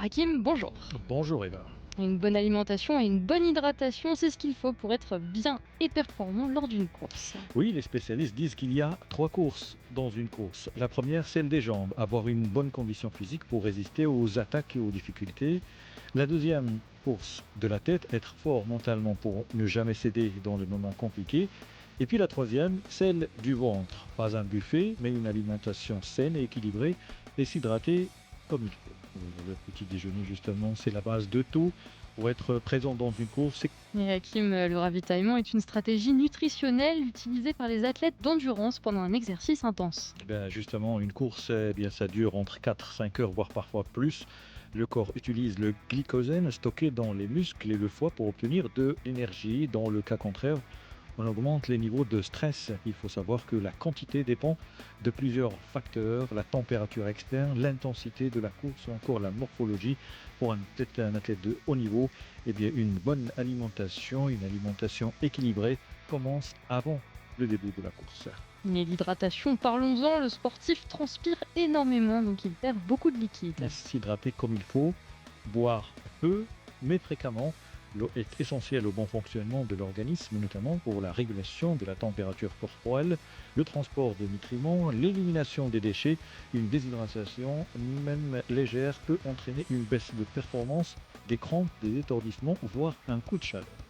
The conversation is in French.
Hakim, bonjour. Bonjour Eva. Une bonne alimentation et une bonne hydratation, c'est ce qu'il faut pour être bien et performant lors d'une course. Oui, les spécialistes disent qu'il y a trois courses dans une course. La première, celle des jambes, avoir une bonne condition physique pour résister aux attaques et aux difficultés. La deuxième course de la tête, être fort mentalement pour ne jamais céder dans les moments compliqués. Et puis la troisième, celle du ventre. Pas un buffet, mais une alimentation saine et équilibrée et s'hydrater comme il faut. Le petit déjeuner, justement, c'est la base de tout. Pour être présent dans une course, Et Hakim, le ravitaillement est une stratégie nutritionnelle utilisée par les athlètes d'endurance pendant un exercice intense. ben justement, une course, bien, ça dure entre 4 5 heures, voire parfois plus. Le corps utilise le glycogène stocké dans les muscles et le foie pour obtenir de l'énergie. Dans le cas contraire, on augmente les niveaux de stress. Il faut savoir que la quantité dépend de plusieurs facteurs, la température externe, l'intensité de la course ou encore la morphologie. Pour un athlète de haut niveau, eh bien, une bonne alimentation, une alimentation équilibrée commence avant le début de la course. Et l'hydratation, parlons-en, le sportif transpire énormément, donc il perd beaucoup de liquide. S'hydrater comme il faut, boire peu mais fréquemment. L'eau est essentielle au bon fonctionnement de l'organisme, notamment pour la régulation de la température corporelle, le transport de nutriments, l'élimination des déchets. Une déshydratation, même légère, peut entraîner une baisse de performance, des crampes, des étourdissements, voire un coup de chaleur.